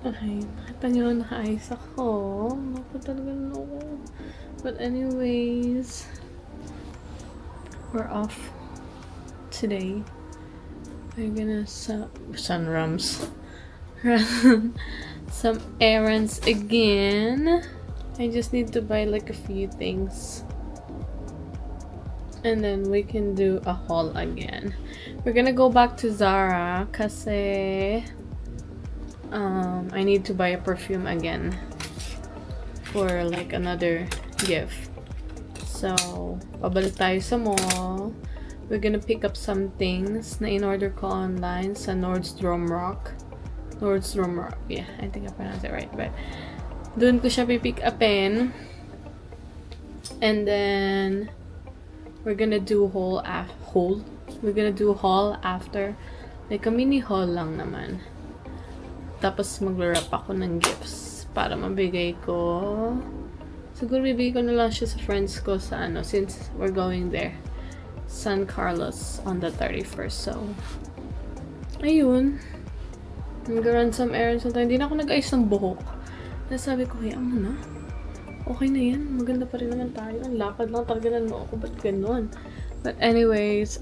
Okay, nakita nyo, naka-ayos ako. Naku, talaga no. But anyways, we're off today. We're gonna sunrums. Run some errands again. I just need to buy like a few things. And then we can do a haul again. We're gonna go back to Zara kasi I need to buy a perfume again for like another gift. So, pabalik tayo sa mall. We're gonna pick up some things na in-order ko online sa Nordstrom Rack. Yeah, I think I pronounced it right. But, dun ko siya pipick upin. And then, we're gonna do haul. We're gonna do haul after. Like a mini haul lang naman. Tapos magla-wrap ako ng gifts para mabigay ko. Siguro bibigay ko na lang siya sa friends ko sa since we're going there. San Carlos on the 31st. So, ayun. Nag-run some errands. Hindi na ako nag-ayos ng buhok. Nasabi ko, hayaan mo na. Okay na yan. Maganda pa rin naman tayo. Ang lapad lang talaga ng noo ko. Ba't ganun? But anyways,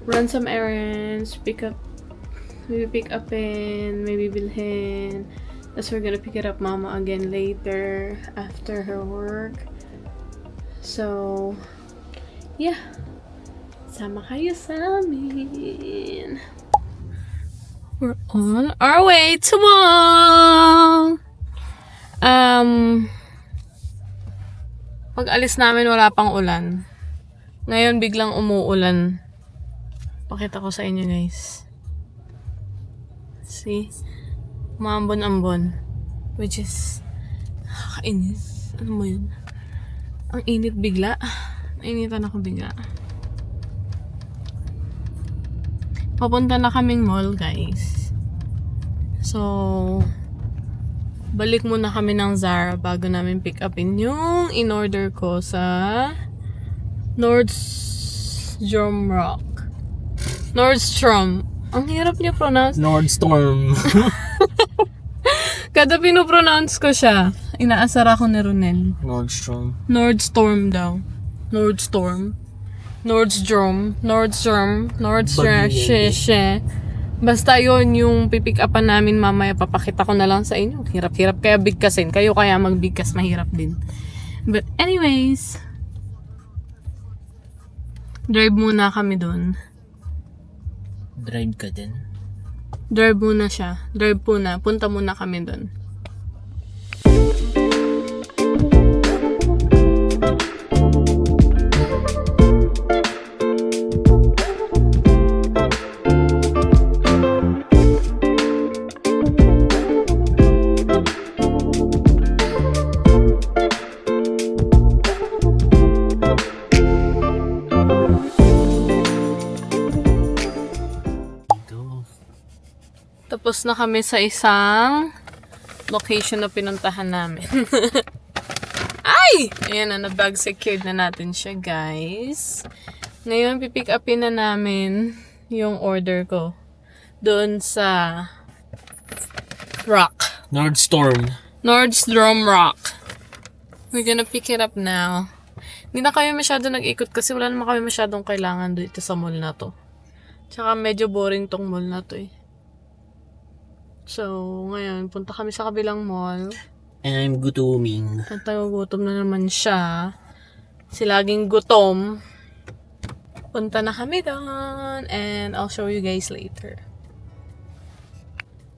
run some errands. Maybe pick up in. Maybe bilhin. That's we're gonna pick it up mama again later after her work. So, yeah. Sama kayo sa amin. We're on our way to mall! Pag alis namin wala pang ulan. Ngayon biglang umuulan. Pakita ko sa inyo guys. See? Maambon-ambon. Which is nakakainis. Ano mo yun? Ang init bigla. Nainitan ako bigla. Papunta na kaming mall, guys. So, balik muna kami ng Zara bago namin pick upin yung in-order ko sa Nordstrom Rack. Nordstrom. Ang hirap niya pronounce. Nordstorm. Kada pinopronounce ko siya, inaasar ako ni Ronel. Nordstrom. Nordstorm daw. Nordstrom. Basta yon yung pipick upan namin mamaya. Papakita ko na lang sa inyo. Hirap-hirap kaya bigkasin. Kayo kaya magbigkas, mahirap din. But anyways, drive muna kami dun. Drive ka din. Drive muna siya. Drive muna. Punta muna kami dun. Tapos na kami sa isang location na pinuntahan namin. Ay! Ayan na, na-bag secured na natin siya, guys. Ngayon, pipick upin na namin yung order ko. Doon sa Rock. Nordstrom Rock. We're gonna pick it up now. Hindi na kami masyado nag-ikot kasi wala naman kami masyadong kailangan dito sa mall na to. Tsaka medyo boring tong mall na to eh. So, ngayon, punta kami sa kabilang mall. And I'm gutoming. At gutom na naman siya. Si laging gutom. Punta na kami doon. And I'll show you guys later.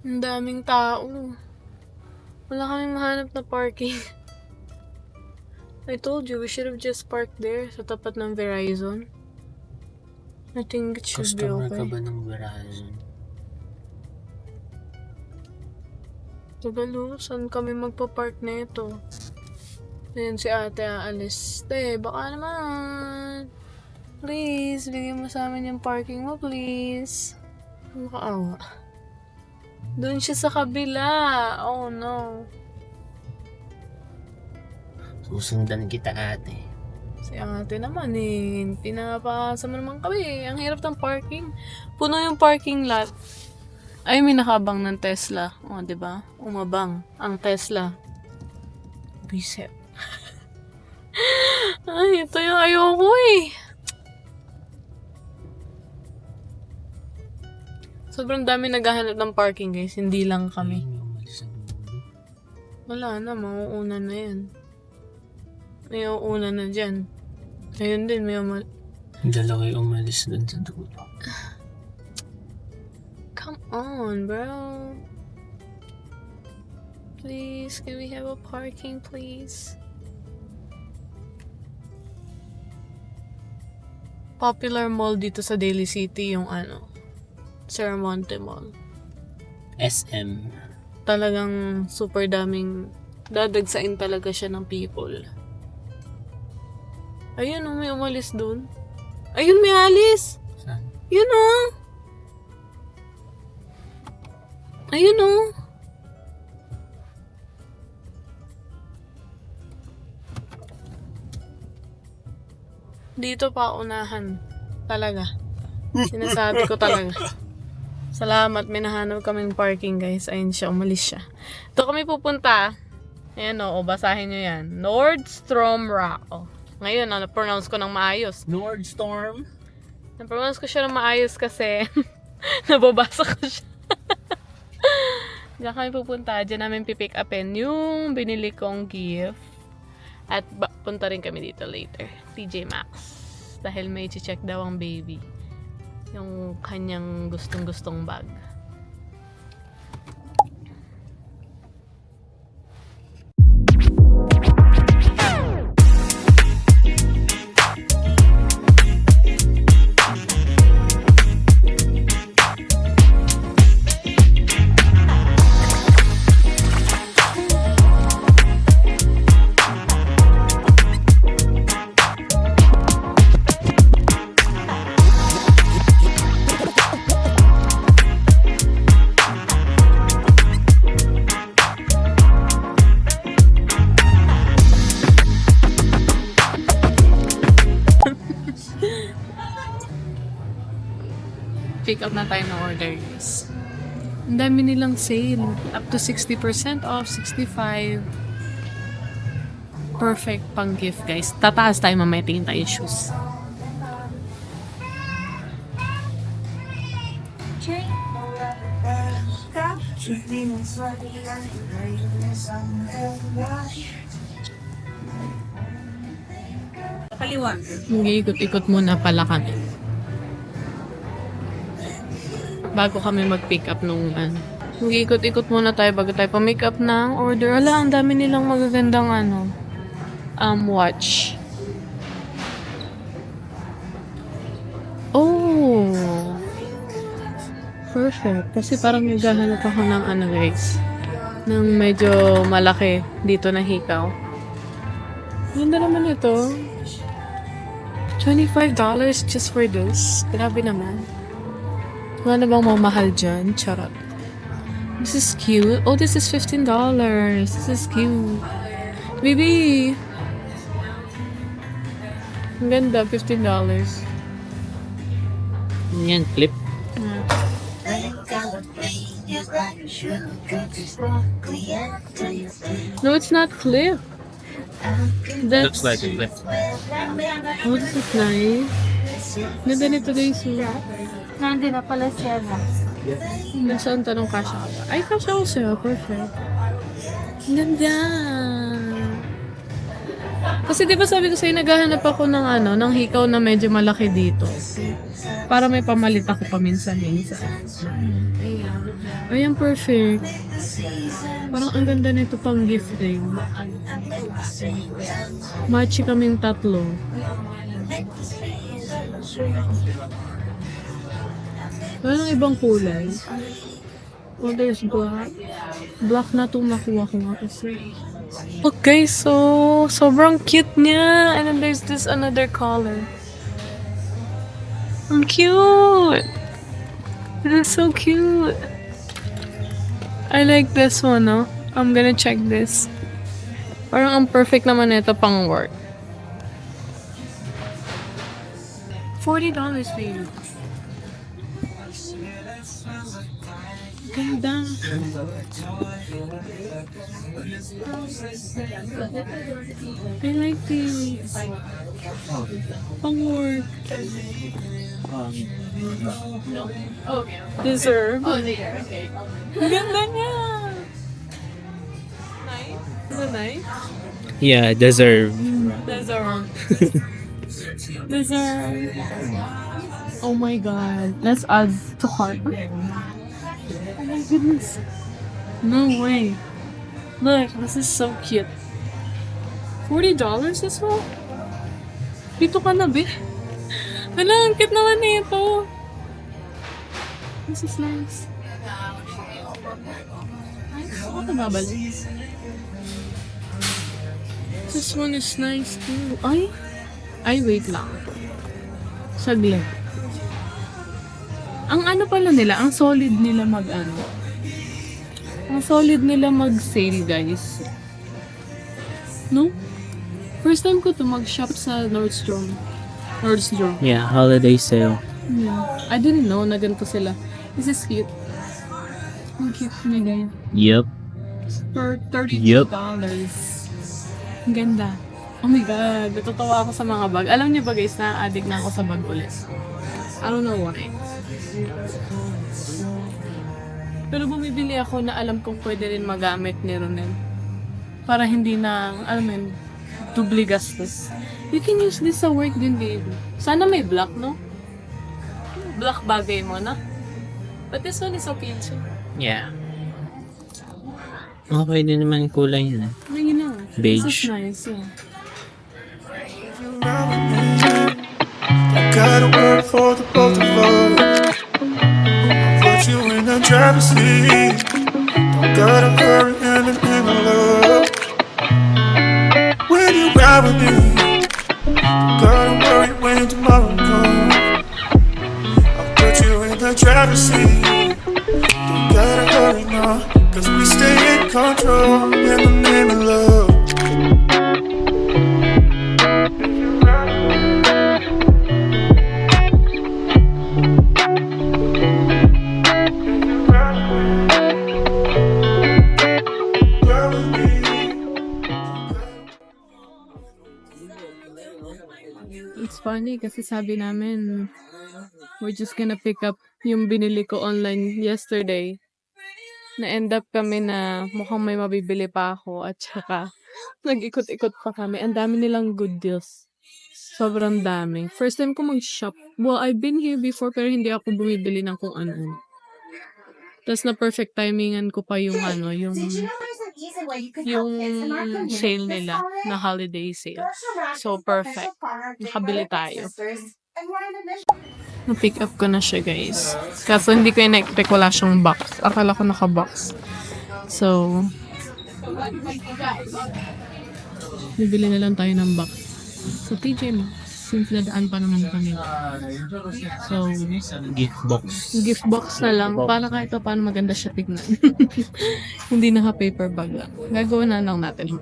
Ang daming tao. Wala kaming mahanap na parking. I told you, we should have just parked there sa tapat ng Verizon. I think it should be okay. Customer ka ba ng Verizon? Tagalo, saan kami magpa-park na ito? Ayan si ate aalis. Baka naman. Please, bigyan mo sa amin yung parking mo, please. Makaawa. Doon siya sa kabila. Oh, no. Susundan kita, ate. Si ate naman pinapasa mo naman kami. Ang hirap ng parking. Puno yung parking lot. Ay, may nakabang ng Tesla. O, di ba? Umabang ang Tesla. Biset. Ay, ito yung ayoko eh. Sobrang dami naghahanap ng parking, guys. Hindi lang kami. Ayun, may umalis sa dulo. Wala na, mauuna na yan. May uuna na dyan. Ayun din, may Dalawa yung umalis dun sa dulo. Come on, bro. Please, can we have a parking, please? Popular mall dito sa Daly City yung Serramonte Mall. SM. Talagang super daming dadagsain talaga siya ng people. Ayun may umalis dun. Ayun, may alis! Saan? Yun Ayun Dito pa unahan. Talaga. Sinasabi ko talaga. Salamat, may nahanap kaming parking, guys. Ayun siya, umalis siya. Ito kami pupunta. Ayan basahin nyo yan. Nordstrom Rack. Ngayon, na-pronounce ko ng maayos. Nordstorm? Na-pronounce ko siya ng maayos kasi nababasa ko siya. Diyan kami pupunta. Diyan namin pipick upin yung binili kong gift. At punta rin kami dito later. TJ Maxx. Dahil may check daw ang baby. Yung kanyang gustong-gustong bag. Pick up na tayo ng order, guys. Ang dami nilang sale. Up to 60% off, 65%. Perfect pang gift, guys. Tataas tayo mamaya, tingin tayo yung shoes. Kaliwa. Mag-iikot-ikot muna pala kami. Bago kami mag-pick up nung mag-iikot-ikot muna tayo bago tayo pa-make up ng order. Wala, ang dami nilang magagandang watch. Oh! Perfect. Kasi parang naghahanap ako ng guys. Ng medyo malaki dito na hikaw. Ganda naman ito. $25 just for this. Grabe naman. Wala na bang mamahal dyan? Charot. This is cute. Oh, this is $15. This is cute. Baby! Ang ganda, $15. Yan, clip. No, it's not clip. That's... Looks like a clip. Oh, this is nice. Ganda nito, guys. Nandun na pala siya na. Nasaan tanong kasha ka ba? Ay, kasha ko sa'yo. Perfect. Ganda. Kasi di ba sabi ko sa'yo, naghahanap ako ng hikaw na medyo malaki dito. Para may pamalit ako paminsan-minsan. Ayan, perfect. Parang ang ganda nito pang gifting. Matchy kaming tatlo. Walang ibang kulay. Oh, there's black. Black na itong nakuha ko nga kasi. Look guys, so sobrang cute niya. And then there's this another color. Ang cute! This is so cute. I like this one, no? I'm gonna check this. Parang ang perfect naman ito pang work. $40 baby. Ganda. I like this. Pang-work. Deserve. Ang ganda niya. Nice. Is it nice? Yeah, deserve. Deserve. Deserve. Oh my god. Let's add to cart. Oh my goodness. No way. Look, this is so cute. $40 as well? Dito ka na, be. Wala, ang cute naman na ito. This is nice. Ako ito babalik. This one is nice too. Ay, wait lang. Saglit. Ang ano pala nila, ang solid nila ang solid nila mag-sale, guys. No? First time ko to mag-shop sa Nordstrom. Yeah, holiday sale. Yeah. I didn't know na ganito sila. This is cute. Ang cute niya, guys. Yup. For $32. Yup. Ang ganda. Oh my God. Natutuwa ako sa mga bag. Alam niyo ba guys, na-addict na ako sa bag ulit. I don't know why. Pero bumibili ako na alam kong pwede rin magamit ni Ronel. Para hindi na, alam mo yun, dubli gastos. You can use this sa work din, baby. Sana may black, no? Black bagay mo na. But this one is okay too. Yeah. Okay din naman yung kulay niya. May ginawa. Beige. This is nice, yeah. I gotta work for the both of us. I'll put you in the driver's seat. Don't gotta hurry anything I love. When you ride with me, don't gotta worry when tomorrow comes. I'll put you in the driver's seat. Don't gotta hurry now, 'cause we stay in control in the name of love. It's funny kasi sabi namin, we're just gonna pick up yung binili ko online yesterday. Na-end up kami na mukhang may mabibili pa ako at saka nag-ikot-ikot pa kami. Ang dami nilang good deals. Sobrang dami. First time ko mag-shop. Well, I've been here before pero hindi ako bumibili ng kung ano. Tapos na perfect timingan ko pa yung yung sale nila na holiday sale. So, perfect. Nakabili tayo. Na-pick up ko na siya, guys. Kaso hindi ko in-expect wala siyang box. Akala ko naka-box. So, bibili na lang tayo ng box. So, TJ Maxx. Since nadaan pa naman kami. So, Gift box. gift box na lang. Para kahit pa paano maganda siya tignan. Hindi naka-paper bag lang. Gagawin na lang natin.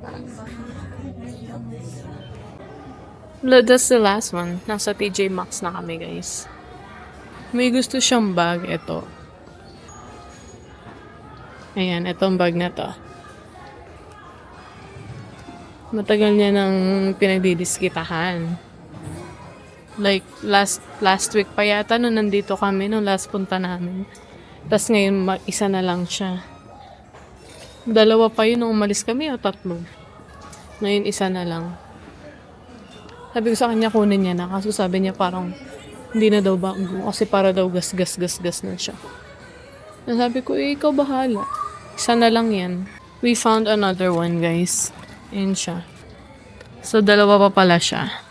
That's the last one. Nasa TJ Maxx na kami, guys. May gusto siyang bag. Ito. Ayan, itong bag na to. Matagal niya nang pinagdidiskitahan. Like, last week pa yata nung nandito kami, nung last punta namin. Tapos ngayon, isa na lang siya. Dalawa pa yun nung umalis kami o tatlo. Ngayon, isa na lang. Sabi ko sa kanya, kunin niya na. Kaso sabi niya parang, hindi na daw bago. Kasi para daw gas na siya. Sabi ko, ikaw bahala. Isa na lang yan. We found another one, guys. Ayan siya. So, dalawa pa pala siya.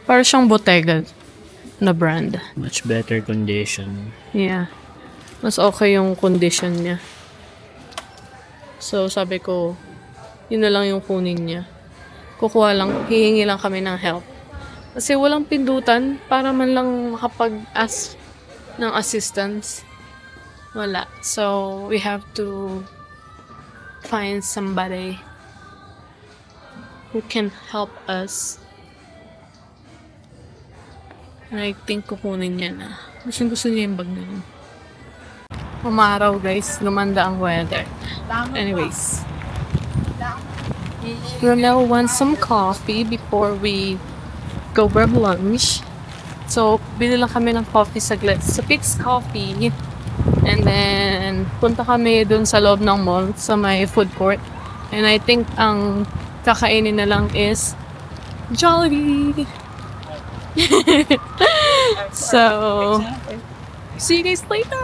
Para siyang Bottega na brand. Much better condition. Yeah. Mas okay yung condition niya. So, sabi ko, yun na lang yung kunin niya. Kukuha lang, hihingi lang kami ng help. Kasi walang pindutan para man lang makapag-ask ng assistance. Wala. So, we have to find somebody who can help us. I think kukunin niya na. Gusto niya yung bag na yun. Umaraw guys, gumanda ang weather. Anyways, Ronel wants some coffee before we go grab lunch. So, bili lang kami ng coffee saglit sa Pix Coffee. And then, punta kami dun sa loob ng mall sa may food court. And I think ang kakainin na lang is Jollibee. So, see you guys later!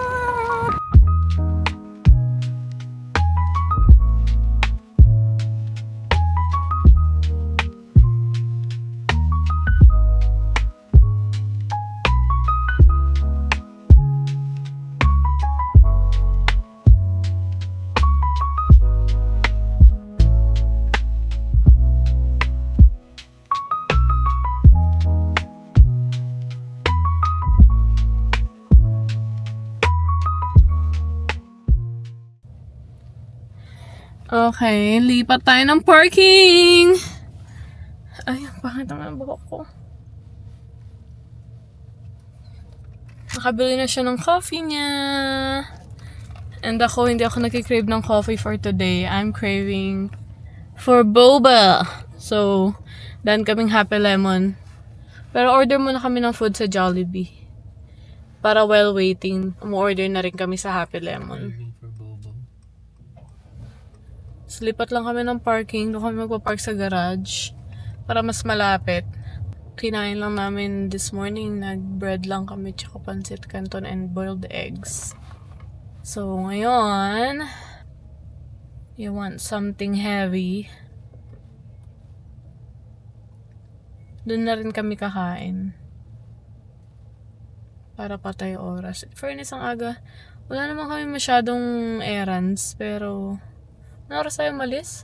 Okay, lipat tayo ng parking! Ay, bakit naman ang buhok ko? Nakabili na siya ng coffee niya. And ako, hindi ako nagkikrave ng coffee for today. I'm craving for boba. So, done kaming Happy Lemon. Pero order muna kami ng food sa Jollibee. Para while waiting, umu-order na rin kami sa Happy Lemon. Slipat lang kami ng parking. Doon kami magpa-park sa garage. Para mas malapit. Kinain lang namin this morning. Nag-bread lang kami tsaka pancit canton and boiled eggs. So, ngayon, you want something heavy. Doon na rin kami kakain. Para patay oras. Fairness ang aga. Wala naman kami masyadong errands. Pero, ano oras tayo malis?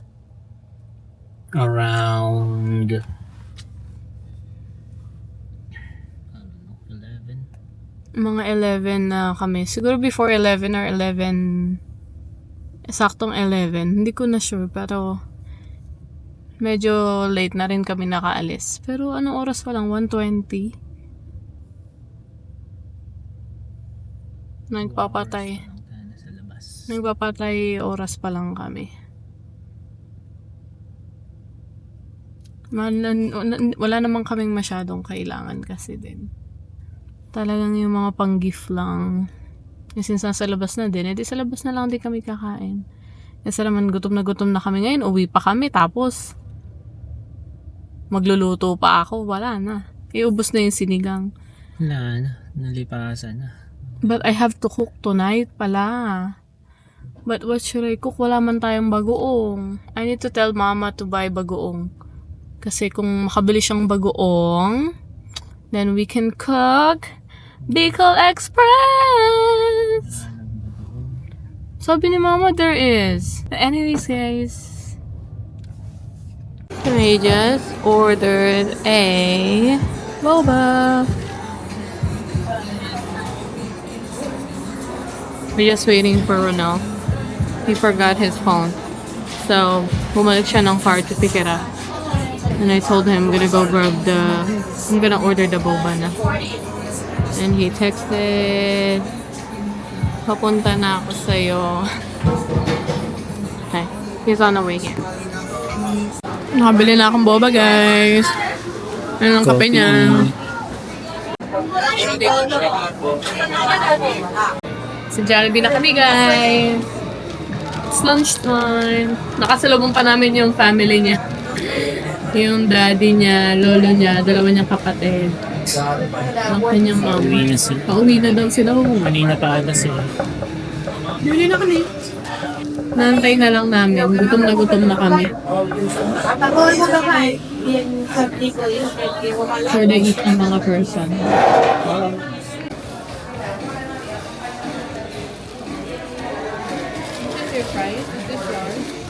Around 11. Mga 11 na kami. Siguro before 11 or 11. Saktong 11. Hindi ko na sure. Pero medyo late na rin kami nakaalis. Pero anong oras pa lang? 1:20. Nagpapatay. Nagpapatay oras pa lang kami. Wala naman kaming masyadong kailangan kasi din. Talagang yung mga pang-gift lang. Kasi nasa labas na din. Sa labas na lang din kami kakain. Kasi naman gutom na kami ngayon. Uwi pa kami. Tapos, magluluto pa ako. Wala na. Iubos na yung sinigang. Wala na. Nalipasan na. But I have to cook tonight pala. But what should I cook? Wala man tayong bagoong. I need to tell mama to buy bagoong. Kasi kung makabili siyang bagoong, then we can cook Bicol Express! Sabi ni mama, there is. Anyways, guys. We just ordered a boba. We're just waiting for Ronald. He forgot his phone. So, bumalik siya ng car to pick it up. And I told him I'm gonna order the boba na. And he texted, papunta na ako sa'yo. Okay, he's on the way here. Nakabili na akong boba, guys. Ano ang kape niya? Sa Jollibee na kami, guys. It's lunchtime. Nakasalubong pa namin yung family niya. Yung daddy niya, lolo niya, dalawa niyang kapatid. Ang kanyang mama. Uwi na sila. Pauwi na daw sila. Kanina pa ata sila. Bili na kami. Nantay na lang namin. Gutom na kami. For the eat ang mga person. Your price? Is this yours?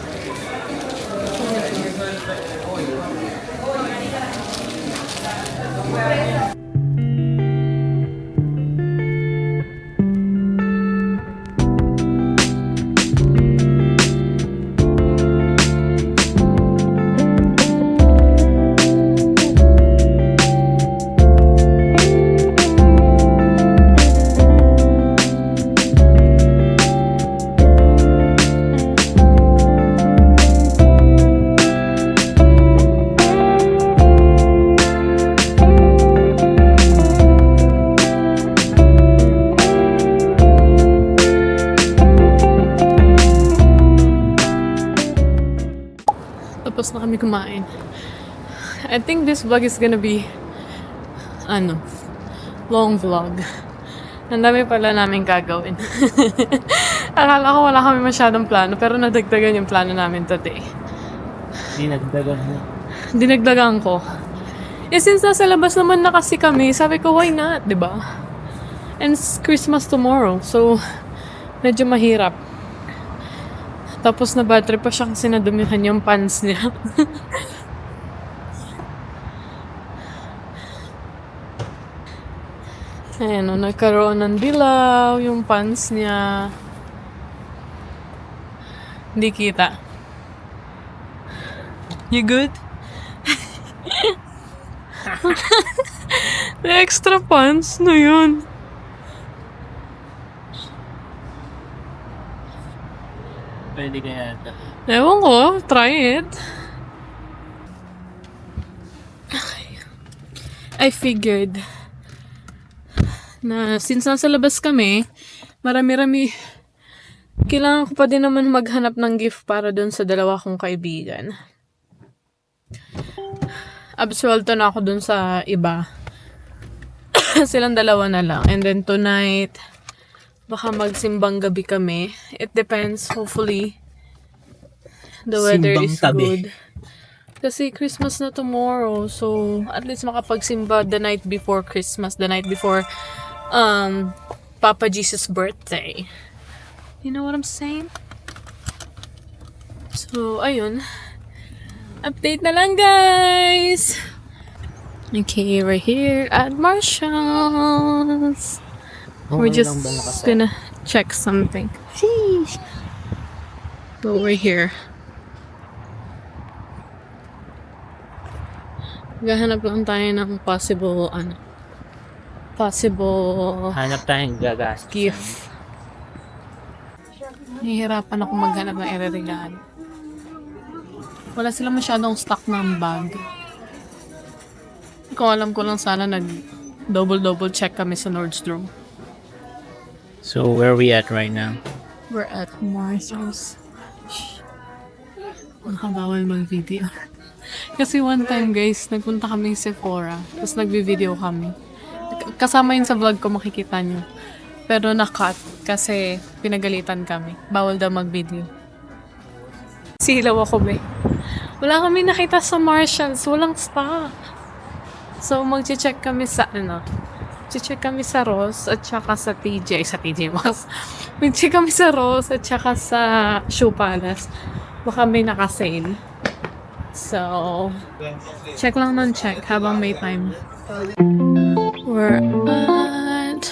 kami kumain. I think this vlog is gonna be, long vlog. Ang dami pala namin gagawin. Akala ko wala kami masyadong plano, pero nadagdagan yung plano namin today. Dinagdagan mo. Dinagdagan ko. Since nasa labas naman na kasi kami, sabi ko, why not, di ba? And it's Christmas tomorrow, so medyo mahirap. Tapos na bad trip pa siya kasi nadumihan yung pants niya. Ayan o, nagkaroon ng dilaw yung pants niya. Hindi kita. You good? The extra pants na yun. Pwede kaya ito. Ewan ko, try it. I figured na since nasa labas kami, marami-rami, kailangan ko pa din naman maghanap ng gift para dun sa dalawa kong kaibigan. Absuelto na ako dun sa iba. Silang dalawa na lang. And then tonight, baka magsimbang gabi kami. It depends. Hopefully, the weather Simbang is tabi. good. Kasi Christmas na tomorrow. So, at least makapagsimba the night before Christmas. The night before Papa Jesus' birthday. You know what I'm saying? So, ayun. Update na lang, guys! Okay, we're here at Marshall's. We're just gonna check something. Sheesh. So, we're here. Gahanap lang tayo ng possible Hanap tayong gagastos. gift. Nahihirapan ako maghanap ng irerigalo. Wala silang masyadong stock ng bag. Kung alam ko lang sana double check kami sa Nordstrom. So, where are we at right now? We're at Marshall's. Nakabawal mag-video. Kasi one time guys, nagpunta kami sa Sephora. Tapos nagbi-video kami. Kasama yun sa vlog ko, makikita nyo. Pero na-cut kasi pinagalitan kami. Bawal daw mag-video. Silaw ako be. Wala kami nakita sa Marshalls. Walang stock. So, mag-check kami sa check kami sa Ross at saka sa TJ. Sa TJ Maxx. Mag-check kami sa Ross at saka sa Shoe Palace. Baka may naka-sale. So, check lang ng check habang may time. We're at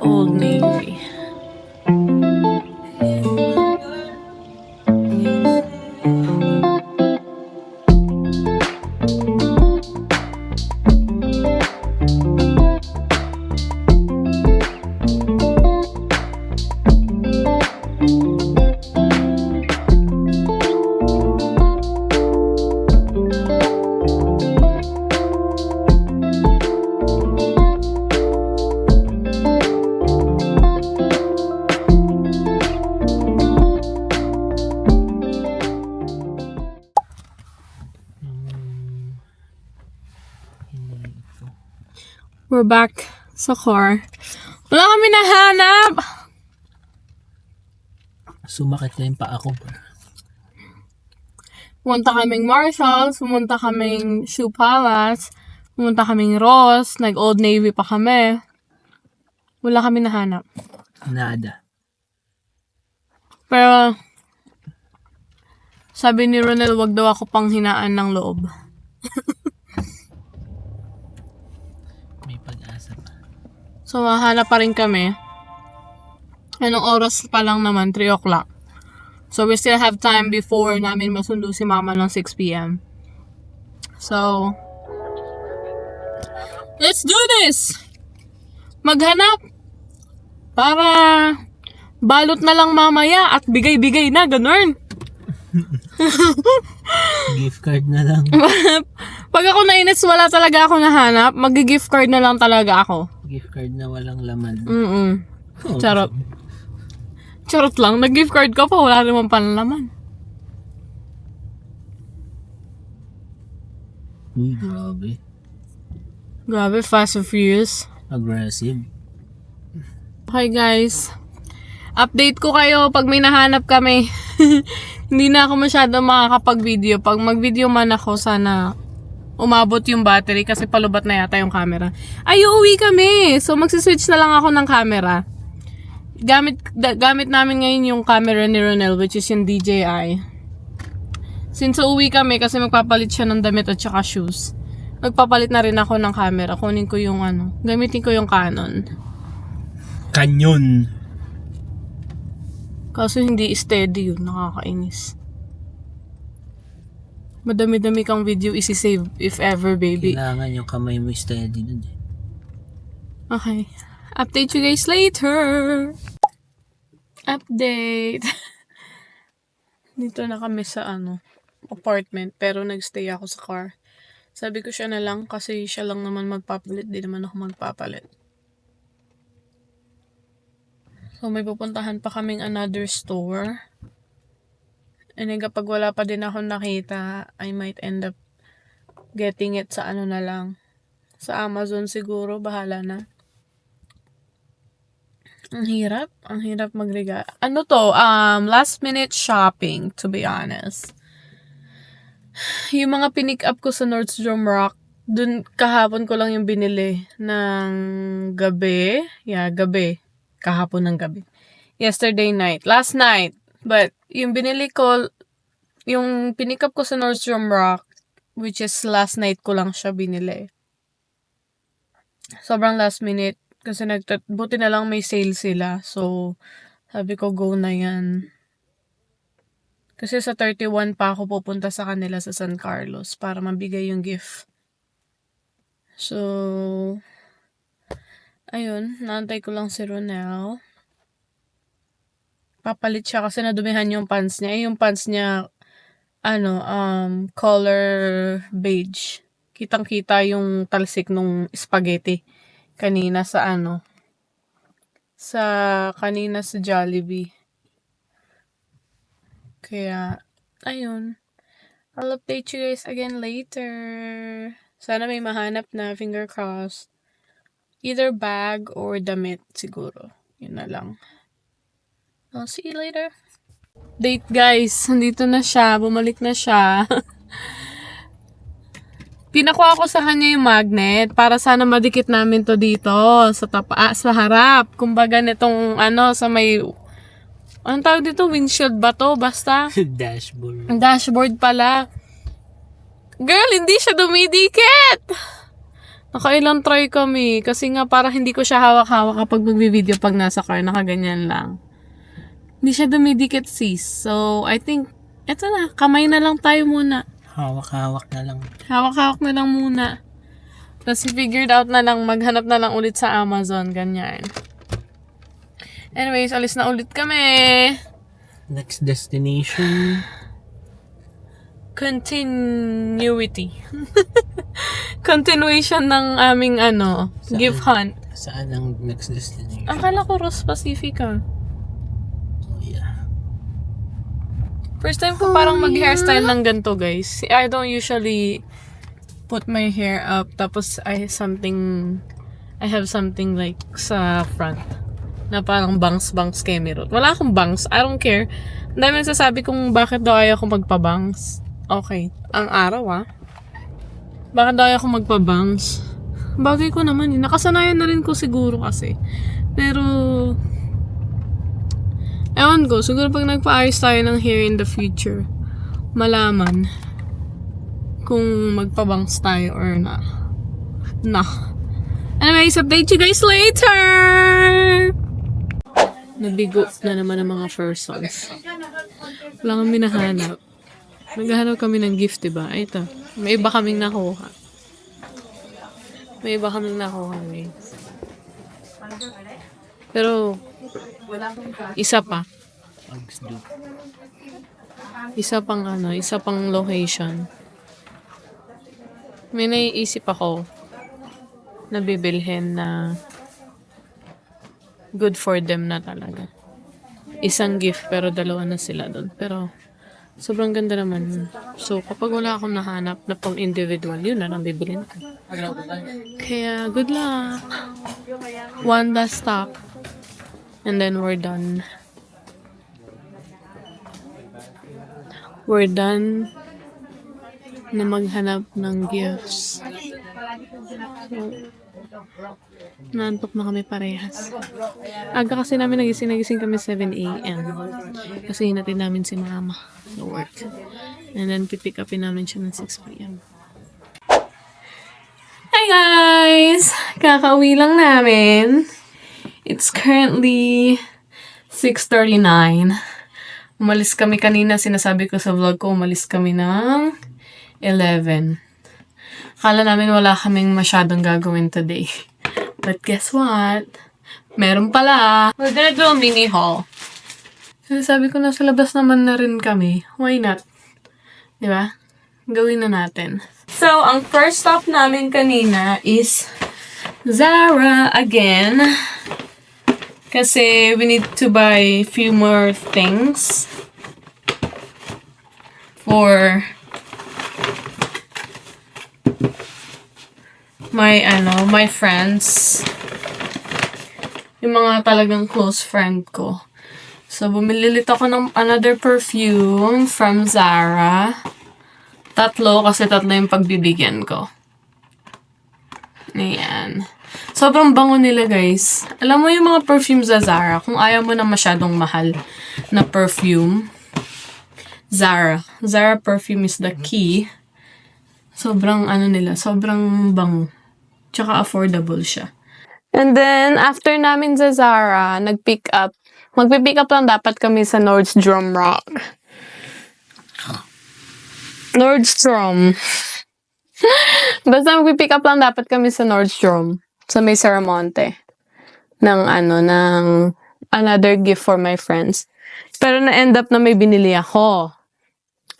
Old Navy. We're back sa car. Wala kami nahanap! Sumakit na yung paa ko. Pumunta kaming Marshalls, pumunta kaming Shoe Palace, pumunta kaming Ross, nag-Old Navy pa kami. Wala kami nahanap. Nada. Pero, sabi ni Ronel, wag daw ako panghinaan ng loob. May pag-asa pa. So, hahanap pa rin kami. Anong oras pa lang naman? 3 o'clock. So, we still have time before namin masundo si mama ng 6 p.m. So, let's do this! Maghanap! Para balot na lang mamaya at bigay-bigay na, ganun. Gift card na lang. Pag ako nainis, wala talaga ako nahanap. Mag-gift card na lang talaga ako. Gift card na walang laman. Oh, Charot. Charot lang. Nag-gift card ka pa, wala naman panlaman. Uy, grabe. Grabe, Fast and Furious. Aggressive. Okay guys, update ko kayo pag may nahanap kami. Hindi na ako masyado makakapag-video. Pag mag-video man ako, sana umabot yung battery kasi palubat na yata yung camera. Ay, uuwi kami! So, magsiswitch na lang ako ng camera. Gamit namin ngayon yung camera ni Ronel, which is yung DJI. Since uuwi kami kasi magpapalit siya ng damit at saka shoes, magpapalit na rin ako ng camera. Kunin ko yung gamitin ko yung Canon. Canyon. Kaso hindi steady yun, nakakainis. Madami-dami kang video isi-save if ever, baby. Kailangan yung kamay mo steady nun eh. Okay. Update you guys later. Update. Dito na kami sa apartment, pero nagstay ako sa car. Sabi ko siya na lang kasi siya lang naman magpapalit, di naman ako magpapalit. So may pupuntahan pa kaming another store. And then kapag wala pa din ako nakita, I might end up getting it sa na lang. Sa Amazon siguro, bahala na. Ang hirap magregalo. Last minute shopping, to be honest. Yung mga pinick up ko sa Nordstrom Rack, dun kahapon ko lang yung binili ng gabi. Yeah, gabi. Kahapon ng gabi. Yesterday night. Last night. But, yung binili ko, yung pinick up ko sa Nordstrom Rack, which is last night ko lang siya binili. Sobrang last minute. Kasi buti na lang may sale sila. So, sabi ko, go na yan. Kasi sa 31 pa ako pupunta sa kanila sa San Carlos para mabigay yung gift. So, ayun, naantay ko lang si Ronel. Papalit siya kasi nadumihan yung pants niya. Yung pants niya, color beige. Kitang-kita yung talsik nung spaghetti. Kanina sa kanina sa Jollibee. Kaya, ayun. I'll update you guys again later. Sana may mahanap na, finger crossed. Either bag or damit siguro. Yun na lang. I'll see you later. Date guys, nandito na siya. Bumalik na siya. Pinakuha ko sa kanya yung magnet para sana madikit namin to dito sa harap. Kumbaga nitong sa may anong tawag dito? Windshield ba to? Basta. Dashboard. Dashboard pala. Girl, hindi siya dumidikit! Nakailang try kami. Kasi nga para hindi ko siya hawak-hawak kapag mag-video pag nasa car. Nakaganyan lang. Hindi siya dumidikit sis. So, I think, eto na. Kamay na lang tayo muna. Hawak-hawak na lang. Hawak-hawak na lang muna. Tapos figured out na lang. Maghanap na lang ulit sa Amazon. Ganyan. Anyways, alis na ulit kami. Next destination. Continuity. Continuation ng aming gift hunt. Saan ang next destination? Akala ko Ross Pacifica. Oh yeah. First time ko parang mag-hairstyle ng ganito, guys. I don't usually put my hair up tapos I have something like sa front na parang bangs kemerot. Wala akong bangs. I don't care. Ang dami nagsasabi kung bakit daw ayaw ko magpa-bangs. Okay. Ang araw bakit daw ayaw ko magpa-bangs? Bagay ko naman. Nakasanayan na rin ko siguro kasi. Pero ewan ko, siguro pag nagpa-ayos tayo ng hair in the future, malaman kung magpa-bangs tayo or na. Anyways, update you guys later! Nabigo na naman ang mga persons. Wala kami nahanap. Naghahanap kami ng gift, diba? Ay, ito. May iba kaming nakuha. Guys. Pero, isa pa. Isa pang location. May naiisip ako na bibilhin na good for them na talaga. Isang gift pero dalawa na sila doon. Pero Sobrang ganda naman. So, kapag wala akong nahanap na pang individual, yun na lang bibilin ko. Kaya, good luck! One last stop. And then we're done. We're done na maghanap ng gifts. So, nantok na kami parehas. Aga kasi namin nagising kami 7 a.m. Kasi hinatid namin si mama sa work. And then pipick upin namin siya ng 6 p.m. Hi guys! Kakauwi lang namin. It's currently 6:39. Umalis kami kanina, sinasabi ko sa vlog ko, umalis kami ng 11. Akala namin wala kaming masyadong gagawin today. But guess what? Meron pala. We're gonna do a mini haul. Sinasabi ko, nasa labas naman na rin kami. Why not? Diba? Gawin na natin. So, ang first stop namin kanina is Zara again. Kasi we need to buy a few more things for my friends. Yung mga talagang close friend ko. So, bumili ako ng another perfume from Zara. 3 kasi 3 yung pagbibigyan ko. Ayan. Sobrang bango nila, guys. Alam mo yung mga perfume sa Zara, kung ayaw mo na masyadong mahal na perfume, Zara perfume is the key. Sobrang sobrang bango. Tsaka affordable siya. And then, after namin sa Zara, magpipick up lang dapat kami sa Nordstrom Rack. Nordstrom. Basta magpipick up lang dapat kami sa Nordstrom. Sa may Saramonte. Ng another gift for my friends. Pero na-end up na may binili ako.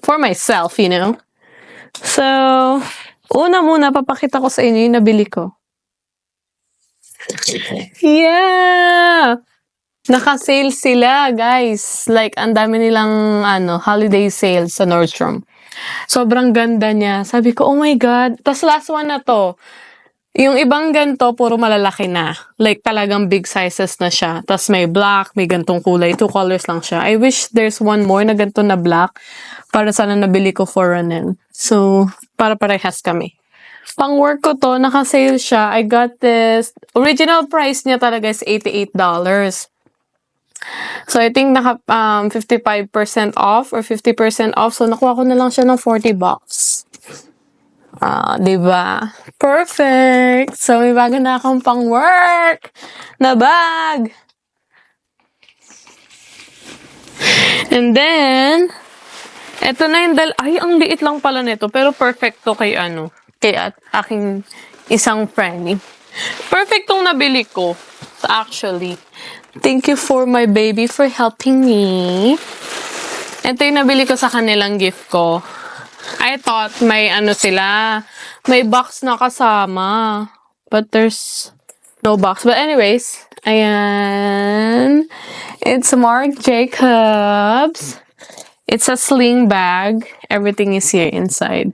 For myself, you know. So, muna, papakita ko sa inyo yung nabili ko. Yeah! Naka-sale sila, guys. Like, ang dami nilang, holiday sale sa Nordstrom. Sobrang ganda niya. Sabi ko, oh my God. Tas last one na to. Yung ibang ganito, puro malalaki na. Like, talagang big sizes na siya. Tas may black, may gantong kulay. 2 colors lang siya. I wish there's one more na ganito na black. Para sana nabili ko for Ronel. So, para parehas kami. Pang work ko to, naka-sale siya. I got this. Original price niya talaga is $88. So, I think 55% off or 50% off. So, nakuha ko na lang siya ng $40. Diba? Perfect! So, may bago na akong pang work na bag. And then, eto na yung ay, ang liit lang pala nito. Pero perfect to kay aking isang friend. Perfect tong nabili ko. Actually. Thank you for my baby for helping me. Ito yung nabili ko sa kanilang gift ko. I thought may may box na kasama. But there's no box. But anyways, ayan. It's Marc Jacobs. It's a sling bag. Everything is here inside.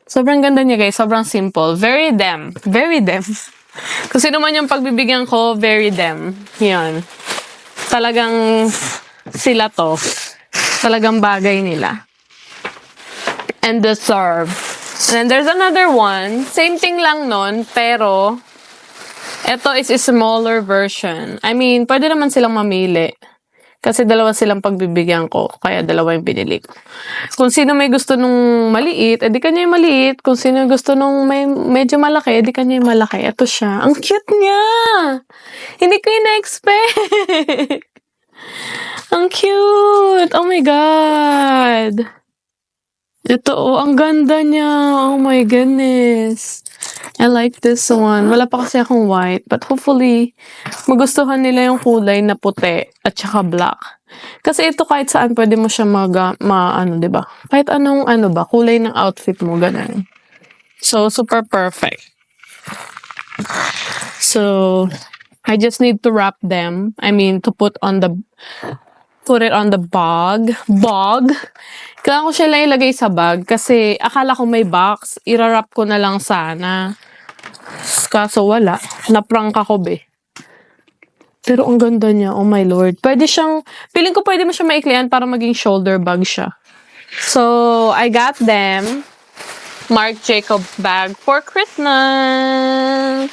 Sobrang ganda niya, guys. Sobrang simple. Very them. Very them. Kung sino man yung pagbibigyan ko, very them. Yan. Talagang sila to. Talagang bagay nila. And deserve. And then there's another one. Same thing lang nun, pero ito is a smaller version. I mean, pwede naman silang mamili. Kasi 2 silang pagbibigyan ko. Kaya 2 yung pinili ko. Kung sino may gusto nung maliit, edi kanya yung maliit. Kung sino gusto nung medyo malaki, edi kanya yung malaki. Ito siya. Ang cute niya! Hindi ko yung na-expect. Ang cute! Oh my God! Ito, ang ganda niya. Oh my goodness. I like this one. Wala pa kasi akong white. But hopefully, magustuhan nila yung kulay na puti at saka black. Kasi ito kahit saan pwede mo siya diba? Kahit anong kulay ng outfit mo, ganun. So, super perfect. So, I just need to wrap them. I mean, to put on the put it on the bag. Kailangan ko siya lang ilagay sa bag kasi akala ko may box. Irarap ko na lang sana. Kaso wala. Naprank ako, be. Pero ang ganda niya. Oh my lord. Feeling ko pwede mo siya maiklian para maging shoulder bag siya. So, I got them. Marc Jacobs bag for Christmas.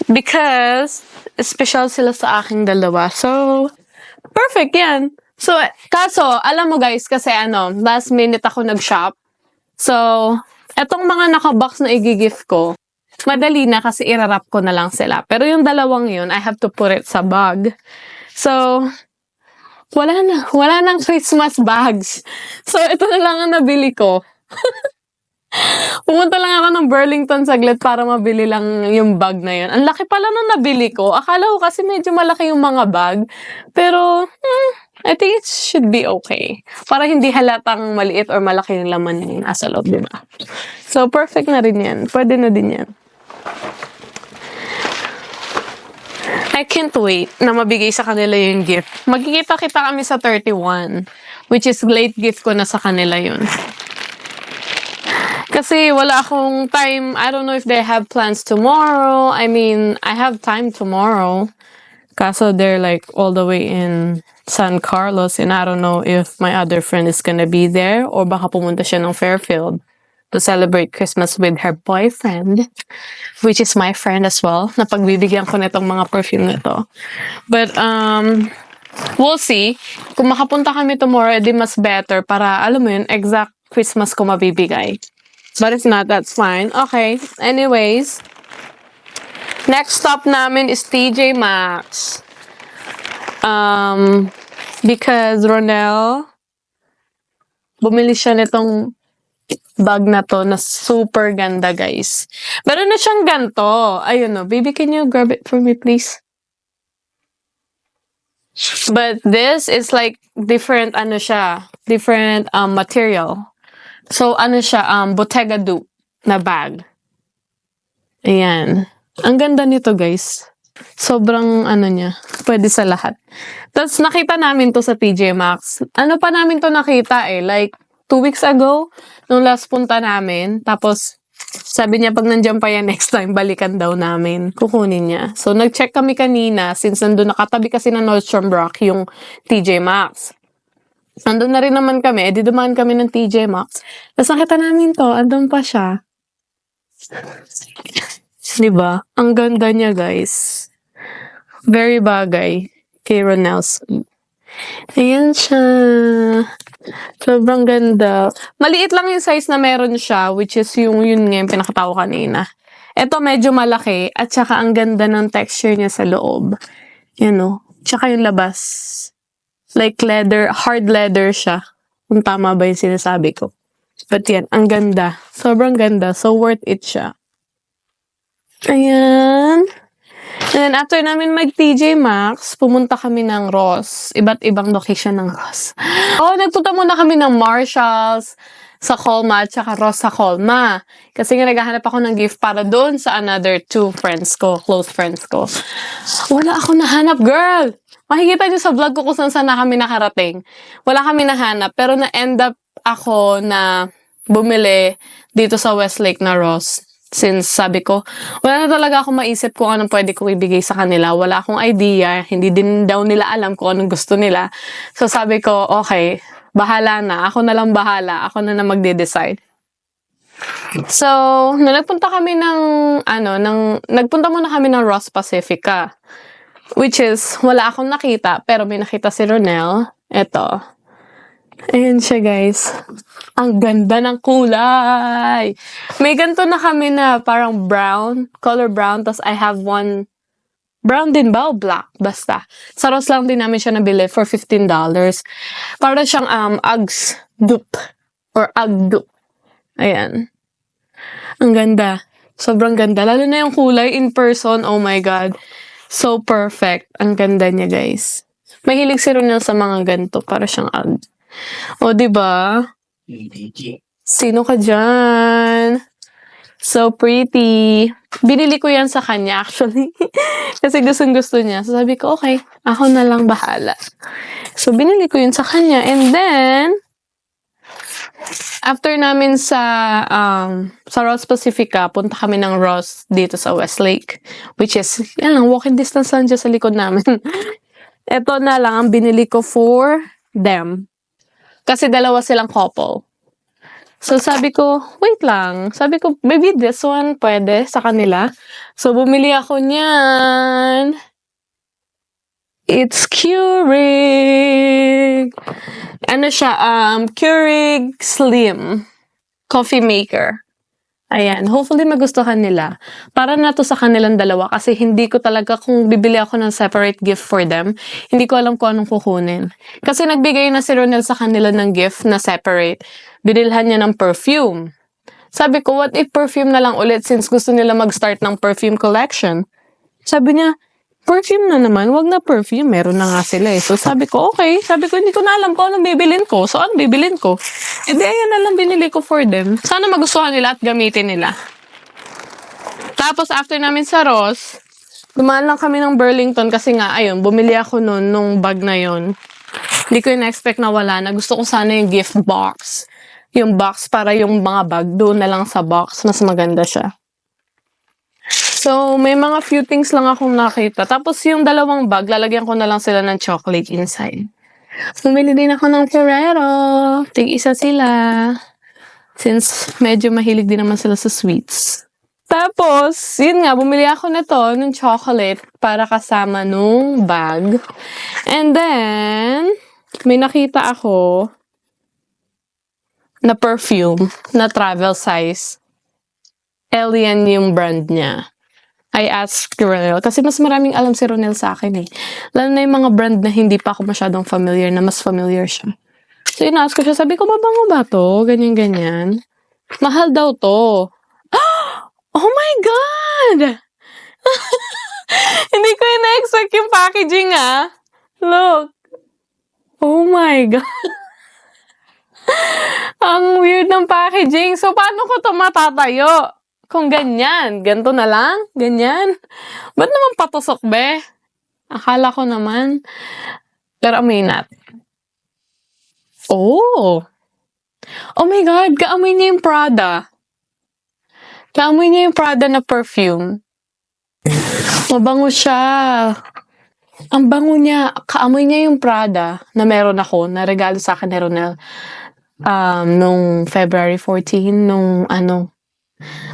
Because, special sila sa aking dalawa. So, perfect yan. So, kaso, alam mo guys, kasi last minute ako nag-shop. So, etong mga naka-box na i-gift ko, madali na kasi irarap ko na lang sila. Pero yung dalawang yun, I have to put it sa bag. So, wala nang Christmas bags. So, ito na lang ang nabili ko. Pumunta lang ako ng Burlington saglit para mabili lang yung bag na yun. Ang laki pala nung nabili ko. Akala ko kasi medyo malaki yung mga bag. Pero, I think it should be okay. Para hindi halatang maliit or malaki yung laman yung nasa loob, di ba? So, perfect na rin yan. Pwede na din yan. I can't wait na mabigay sa kanila yung gift. Magkikita-kita kami sa 31, which is late gift ko na sa kanila yun. Kasi wala akong time. I don't know if they have plans tomorrow. I mean, I have time tomorrow. Kaso they're like all the way in San Carlos and I don't know if my other friend is gonna be there or baka pumunta siya ng Fairfield to celebrate Christmas with her boyfriend, which is my friend as well. Napagbibigyan ko nitong mga perfume na to. But, we'll see. Kung makapunta kami tomorrow, edi mas better para, alam mo yun, exact Christmas ko mabibigay. But if not, that's fine. Okay. Anyways. Next stop namin is TJ Maxx. Because Ronel, bumili siya nitong bag na to na super ganda, guys. Meron na siyang ganito. Ayun, no. Baby, can you grab it for me, please? But this is like different, different material. So, siya, Bottega dupe na bag. Ayan. Ang ganda nito, guys. Sobrang, niya, pwede sa lahat. Tapos, nakita namin to sa TJ Maxx. Ano pa namin to nakita like, 2 weeks ago, nung last punta namin. Tapos, sabi niya, pag nandiyan pa yan next time, balikan daw namin. Kukunin niya. So, nag-check kami kanina, since nandun nakatabi kasi na Nordstrom Rack, yung TJ Maxx. Andun na rin naman kami, edi dumaan kami ng TJ Maxx. Tapos nakita namin to, andun pa siya. Diba? Ang ganda niya, guys. Very bagay kay Ronel's. Ayan siya. Sobrang ganda. Maliit lang yung size na meron siya, which is yun nga yung pinakatawa kanina. Ito medyo malaki, at saka ang ganda ng texture niya sa loob. Yan o. Tsaka yung labas. Like leather, hard leather siya. Kung tama ba yung sinasabi ko. But yan, ang ganda. Sobrang ganda. So, worth it siya. Ayan. And then, after namin mag-TJ Maxx, pumunta kami ng Ross. Iba't ibang location ng Ross. Nagpunta muna kami ng Marshalls sa Colma at saka Ross sa Colma. Kasi nga naghahanap ako ng gift para doon sa another 2 friends ko, close friends ko. Wala ako nahanap, girl! Makikita niyo sa vlog ko kung saan na kami nakarating. Wala kami nahanap, pero na-end up ako na bumili dito sa Westlake na Ross. Since sabi ko, wala na talaga ako maisip kung anong pwede ko ibigay sa kanila. Wala akong idea. Hindi din daw nila alam kung anong gusto nila. So sabi ko, okay, bahala na. Ako na lang bahala. Ako na magde-decide. So, nagpunta kami nagpunta muna kami ng Ross Pacifica. Which is, wala akong nakita, pero may nakita si Ronel. Ito. Ayan siya, guys. Ang ganda ng kulay! May ganito na kami na parang brown, color brown, tapos I have one, brown din ba o black? Basta. Sa Ross lang din namin siya nabili for $15. Para siyang Uggs dupe, or Ugg dupe. Ayan. Ang ganda. Sobrang ganda. Lalo na yung kulay in person, oh my God. So perfect. Ang ganda niya, guys. Mahilig si Ronel sa mga ganito. Para siyang Ugg. O, diba? Sino ka dyan? So pretty. Binili ko yan sa kanya actually. Kasi gustong-gusto niya. So sabi ko, okay, ako na lang bahala. So binili ko yun sa kanya. And then, after namin sa Ross Pacifica, punta kami ng Ross dito sa Westlake. Which is, yan lang, walking distance lang dyan sa likod namin. Ito na lang ang binili ko for them. Kasi dalawa silang couple. So, sabi ko, wait lang. Sabi ko, maybe this one pwede sa kanila. So, bumili ako niyan. It's Keurig. Ano siya? Keurig Slim Coffee Maker. Ayan. Hopefully, magustuhan nila. Para na to sa kanilang dalawa. Kasi hindi ko talaga, kung bibili ako ng separate gift for them, hindi ko alam kung anong kukunin. Kasi nagbigay na si Ronel sa kanila ng gift na separate. Binilhan niya ng perfume. Sabi ko, what if perfume na lang ulit since gusto nila mag-start ng perfume collection? Sabi niya, perfume na naman, wag na perfume. Meron na nga sila eh. So sabi ko, okay. Sabi ko, hindi ko na alam kung anong bibilin ko. So ano bibilin ko? E di ayan na lang binili ko for them. Sana magustuhan nila at gamitin nila. Tapos after namin sa Ross, dumaan lang kami ng Burlington kasi nga, ayun, bumili ako nun, nung bag na yon. Hindi ko in-expect na wala na. Gusto ko sana yung gift box. Yung box para yung mga bag, doon na lang sa box. Mas maganda siya. So, may mga few things lang akong nakita. Tapos yung dalawang bag, lalagyan ko na lang sila ng chocolate inside. Bumili din ako ng Ferrero. Tig-isa sila. Since medyo mahilig din naman sila sa sweets. Tapos, yun nga, bumili ako nito ng chocolate para kasama nung bag. And then, may nakita ako na perfume na travel size. Alien yung brand niya. I asked Ronel, kasi mas maraming alam si Ronel sa akin eh. Lalo na yung mga brand na hindi pa ako masyadong familiar, na mas familiar siya. So, ina-ask ko siya, sabi ko, mabango ba to? Ganyan-ganyan. Mahal daw to. Oh my God! Hindi ko ina-expect yung packaging ah. Look. Oh my God. Ang weird ng packaging. So, paano ko to matatayo? Kung ganyan, ganito na lang, ganyan. Ba't naman patusok, be? Akala ko naman. Pero amoy natin. Oh! Oh my God, kaamoy niya yung Prada. Kaamoy niya yung Prada na perfume. Mabango siya. Ang bango niya. Kaamoy niya yung Prada na meron ako, na regalo sa akin ni Ronel. Nung February 14, nung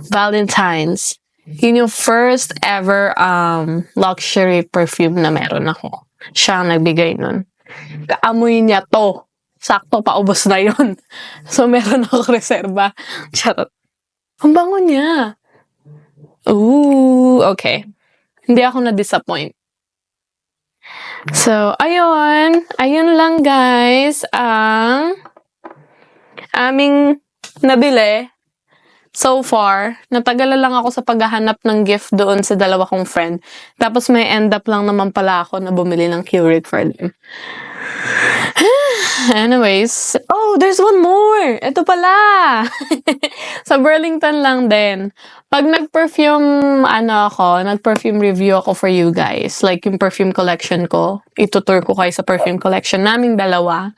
Valentine's. Yun yung first ever luxury perfume na meron ako. Siya ang nagbigay nun. Kaamoy niya to. Sakto, paubos na yun. So, meron ako reserba. Charot. Ang bango niya. Ooh, okay. Hindi ako na-disappoint. So, ayun. Ayun lang, guys. Ang aming nabili. So far, natagalan lang ako sa paghahanap ng gift doon sa dalawa kong friend. Tapos may end up lang naman pala ako na bumili ng Keurig for them. Anyways, oh, there's one more! Ito pala! Sa Burlington lang din. Pag nag-perfume, nag-perfume review ako for you guys. Like yung perfume collection ko. Itutur ko kayo sa perfume collection naming dalawa.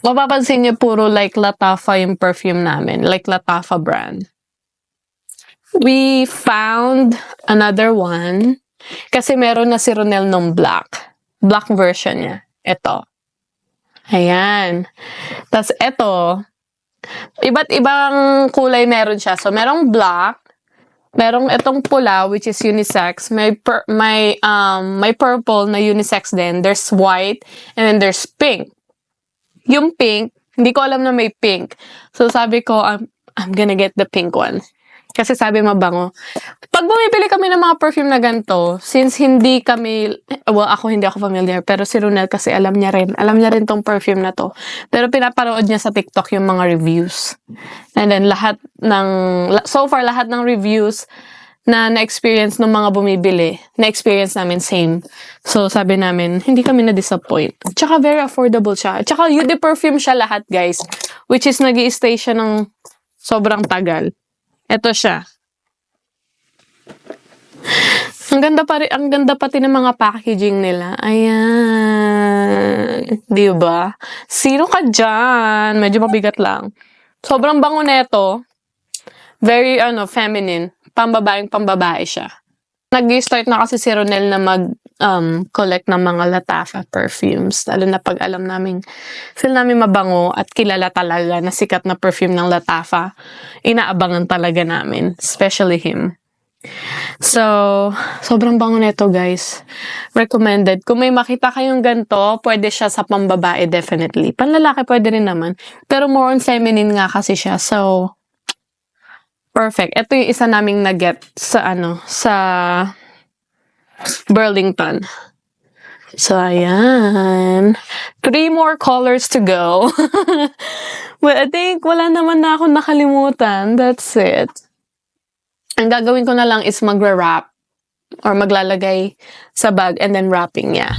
Mapapansin niyo puro like Lattafa yung perfume namin. Like Lattafa brand. We found another one. Kasi meron na si Ronel nung black. Black version niya. Ito. Ayan. Tapos ito. Iba't ibang kulay meron siya. So merong black. Merong itong pula which is unisex. May purple na unisex din. There's white. And then there's pink. Yung pink, hindi ko alam na may pink. So, sabi ko, I'm gonna get the pink one. Kasi sabi mabango. Pag bumibili kami ng mga perfume na ganito, since hindi kami, ako hindi ako familiar, pero si Ronel kasi alam niya rin tong perfume na to. Pero pinapanood niya sa TikTok yung mga reviews. And then, so far, lahat ng reviews na na-experience ng mga bumibili, na-experience namin same. So, sabi namin, hindi kami na-disappoint. Tsaka, very affordable siya. Tsaka, UD perfume siya lahat, guys. Which is, nag-i-stay siya ng sobrang tagal. Ito siya. Ang ganda pati ng mga packaging nila. Ayan. Di ba? Sino ka dyan? Medyo mabigat lang. Sobrang bango neto. Very, feminine. Pambabae siya. Nag-start na kasi si Ronel na collect ng mga Latafa perfumes. Lalo na pag feel namin mabango at kilala talaga na sikat na perfume ng Latafa. Inaabangan talaga namin. Especially him. So, sobrang bango nito, guys. Recommended. Kung may makita kayong ganito, pwede siya sa pambabae, definitely. Panlalaki pwede rin naman. Pero more on feminine nga kasi siya. So, perfect. Ito yung isa naming na-get sa Burlington. So, ayan. 3 more colors to go. But I think wala naman na ako nakalimutan. That's it. Ang gagawin ko na lang is magre-wrap or maglalagay sa bag and then wrapping niya.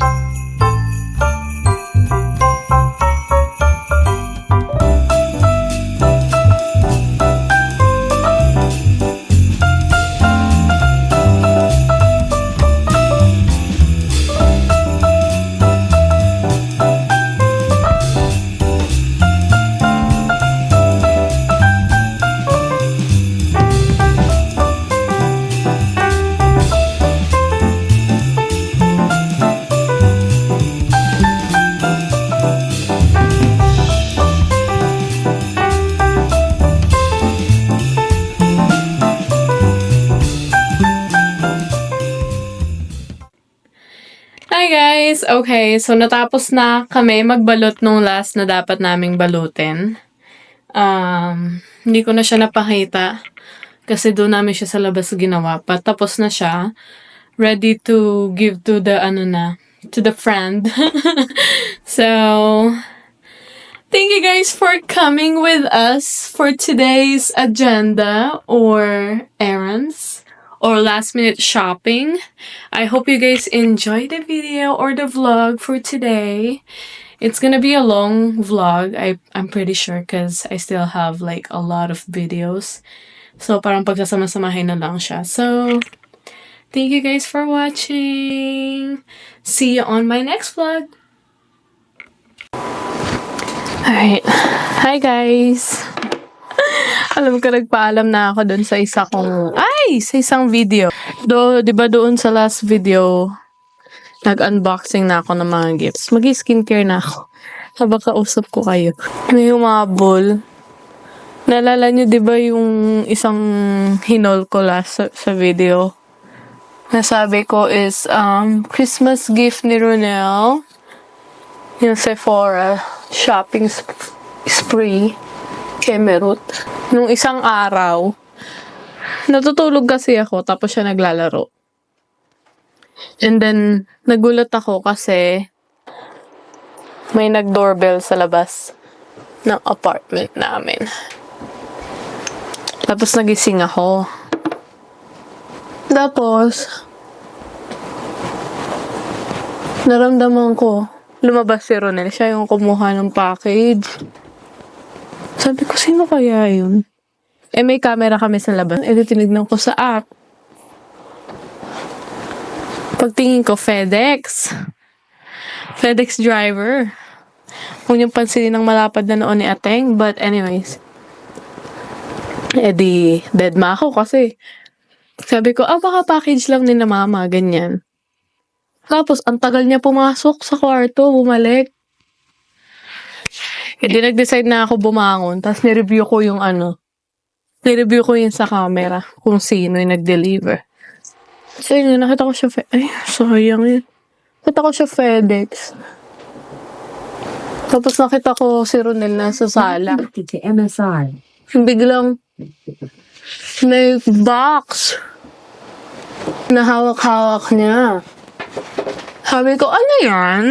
Hi guys! Okay, so natapos na kami magbalot nung last na dapat naming balutin. Hindi ko na siya napakita kasi doon namin siya sa labas ginawa. Patapos na siya. Ready to give to the to the friend. So, thank you guys for coming with us for today's agenda or errands or last minute shopping. I hope you guys enjoyed the video or the vlog for today. It's gonna be a long vlog, I'm pretty sure, because I still have like a lot of videos. So parang pagsasama-samahin na lang siya. So, thank you guys for watching. See you on my next vlog. Alright. Hi guys! Alam ko, nagpaalam na ako doon sa sa isang video. Di ba doon sa last video, nag-unboxing na ako ng mga gifts. Mag-skincare na ako. Habang kausap ko kayo. May humabol. Naalala nyo, di ba yung isang hinol ko last sa video? Nasabi ko is, Christmas gift ni Ronel. Yung Sephora shopping spree. Kemerut. Nung isang araw, natutulog kasi ako, tapos siya naglalaro. And then, nagulat ako kasi may nag-doorbell sa labas ng apartment namin. Tapos nagising ako. Tapos, naramdaman ko, lumabas si Ronel. Siya yung kumuha ng package. Sabi ko, sino kaya yun? May camera kami sa labas. Tinignan ko sa app. Pagtingin ko, FedEx. FedEx driver. Kung yung pansinin ng malapad na noon ni Ateng. But anyways. Dead ma ako kasi. Sabi ko, baka package lang ni na mama. Ganyan. Tapos, ang tagal niya pumasok sa kwarto. Bumalik. Nag-decide na ako bumangon. Tapos nireview ko yung sa camera. Kung sino yung nag-deliver. So yun, nakita ko siya sayang yun. Nakita ko siya FedEx. Tapos nakita ko si Ronel na sa sala. Biglang may box na hawak-hawak niya. Sabi ko, ano yan?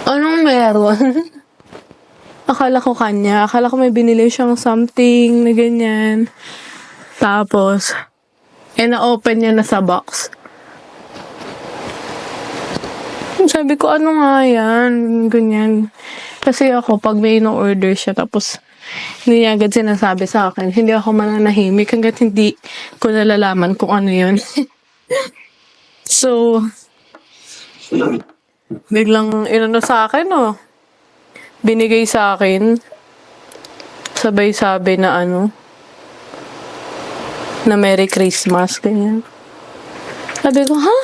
Anong meron? Akala ko kanya. Akala ko may binili siyang something na ganyan. Tapos, na-open niya na sa box. Sabi ko, ano nga yan? Ganyan. Kasi ako, pag may in-order siya, tapos Hindi niya agad sinasabi sa akin. Hindi ako mananahimik hanggat hindi ko nalalaman kung ano yun. So, biglang inano sa akin, oh. Binigay sa akin. Sabay sabi na ano, na Merry Christmas, ganyan. Sabi ko, ha?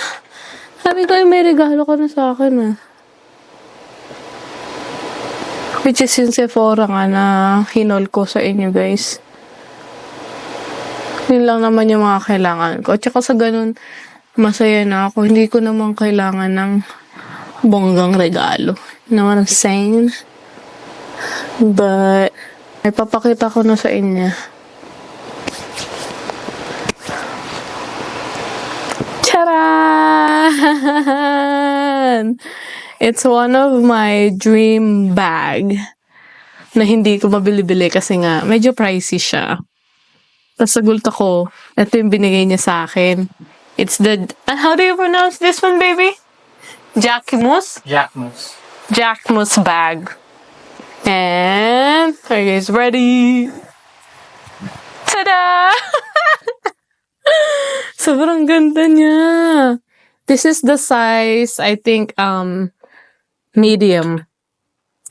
Sabi ko, may regalo ka na sa akin, ah. Which is yung Sephora nga na hinol ko sa inyo, guys. Yun lang naman yung mga kailangan ko. At saka sa ganun, masaya na ako. Hindi ko naman kailangan ng bonggang regalo. You know what I'm saying? But, may papakita ko na sa inyo. Charan! It's one of my dream bag na hindi ko mabili-bili kasi nga medyo pricey siya. Tapos sagulta ko, ito yung binigay niya sa akin. It's the, how do you pronounce this one, baby? Jacquemus? Jackmus. Jacquemus bag. And, are you guys ready? Tada! Sobrang ganda niya. This is the size, I think, medium.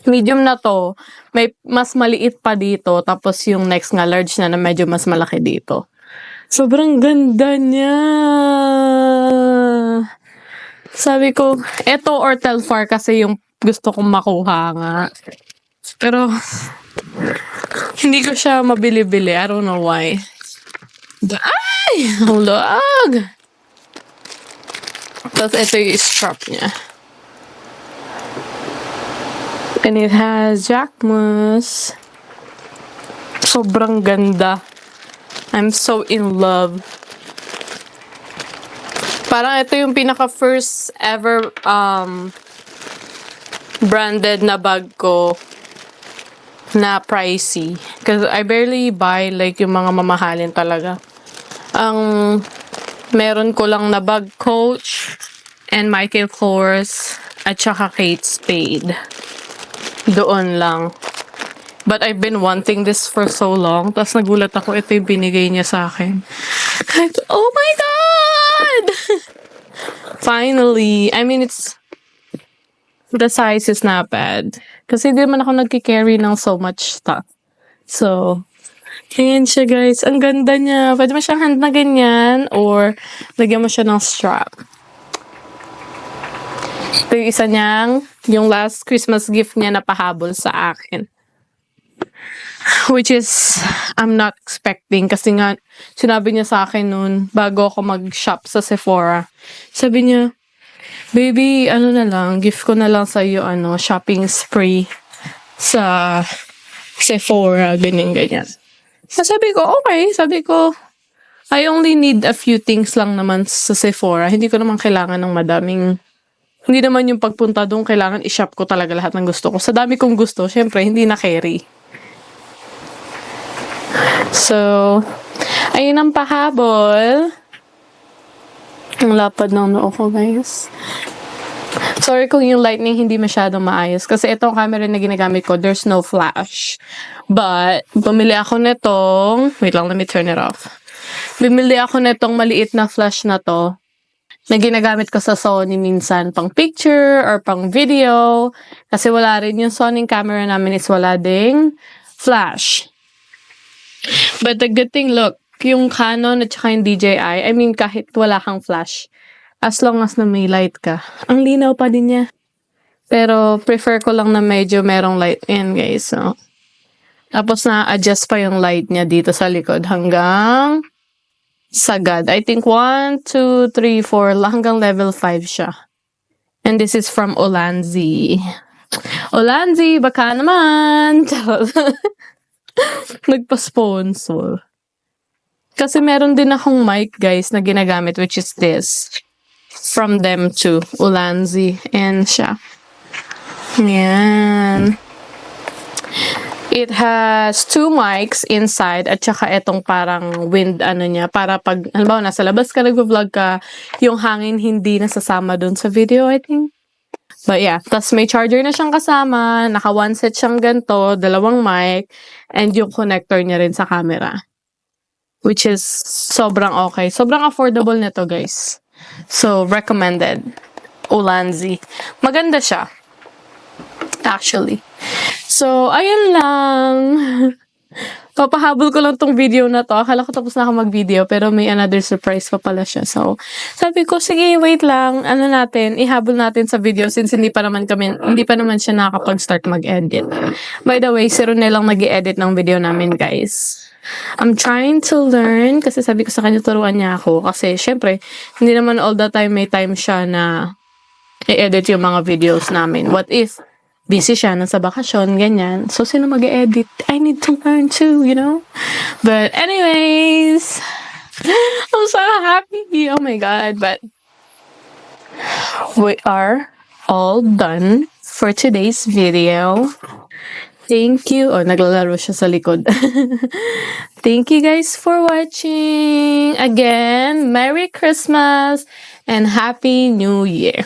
Medium na to. May mas maliit pa dito. Tapos yung next nga large na medyo mas malaki dito. Sobrang ganda niya. Sabi ko, eto or Telfar kasi yung gusto kong makuha nga. Pero, hindi ko siya mabili-bili. I don't know why. Ay! Ang luag! Tapos ito yung strap niya. And it has Jacquemus. Sobrang ganda. I'm so in love. Parang ito yung pinaka first ever branded na bag ko na pricey. Because I barely buy like yung mga mamahalin talaga. Ang meron ko lang na bag, Coach and Michael Kors at saka Kate Spade. Doon lang. But I've been wanting this for so long. Tapos nagulat ako, ito yung binigay niya sa akin. Oh my God! Finally. I mean, the size is not bad. Kasi di naman ako nagki-carry ng so much stuff. So, ayan siya, guys. Ang ganda niya. Pwede mo siyang hand na ganyan or lagyan mo siya ng strap. Ito yung isa niyang, yung last Christmas gift niya na pahabol sa akin. Which is, I'm not expecting. Kasi nga, sinabi niya sa akin noon, bago ako mag-shop sa Sephora. Sabi niya, baby, ano na lang, gift ko na lang sa iyo, shopping spree sa Sephora, ganyan. Sabi ko, okay. Sabi ko, I only need a few things lang naman sa Sephora. Hindi ko naman kailangan ng madaming. Hindi naman yung pagpunta doon, kailangan i-shop ko talaga lahat ng gusto ko. Sa dami kong gusto, syempre, hindi na carry. So, ayun ang pahabol. Ang lapad ng noo ko, guys. Sorry kung yung lightning hindi masyadong maayos. Kasi itong camera na ginagamit ko, there's no flash. But, bumili ako nitong, wait lang, let me turn it off. Bumili ako nitong maliit na flash na to, na ginagamit ko sa Sony minsan pang picture or pang video. Kasi wala rin yung Sony camera namin is wala ding flash. But the good thing, look, yung Canon at saka yung DJI, I mean kahit wala kang flash, as long as na may light ka, ang linaw pa din niya. Pero prefer ko lang na medyo merong light in, guys. So, tapos na-adjust pa yung light niya dito sa likod hanggang sagad. I think 1, 2, 3, 4, hanggang level 5 siya. And this is from Olanzi. Olanzi, baka naman! Nagpa-sponsor. Kasi meron din akong mic, guys, na ginagamit, which is this. From them too. Olanzi. And siya. Yan. It has 2 mics inside at saka etong parang wind niya para pag halimbawa nasa labas ka nagvo-vlog ka, yung hangin hindi nasasama doon sa video, I think. But yeah, tas may charger na siyang kasama, naka one set siyang ganto, dalawang mic, and yung connector niya rin sa camera. Which is sobrang okay. Sobrang affordable nito, guys. So, recommended. Ulanzi. Maganda siya. Actually. So, ayun lang. Papahabol ko lang tong video na to. Akala ko tapos na ako mag-video, pero may another surprise pa pala siya. So, sabi ko, sige, wait lang. Ano natin, ihabol natin sa video since hindi pa naman siya nakakapag-start mag-edit. By the way, si Ronel lang nag-edit ng video namin, guys. I'm trying to learn kasi sabi ko sa kanya, turuan niya ako. Kasi, syempre, hindi naman all the time may time siya na i-edit yung mga videos namin. What if busy siya, nasa bakasyon, ganyan. So, sino mag-edit? I need to learn too, you know? But anyways, I'm so happy. Oh my God. But we are all done for today's video. Thank you. Oh, naglalaro siya sa likod. Thank you guys for watching. Again, Merry Christmas and Happy New Year.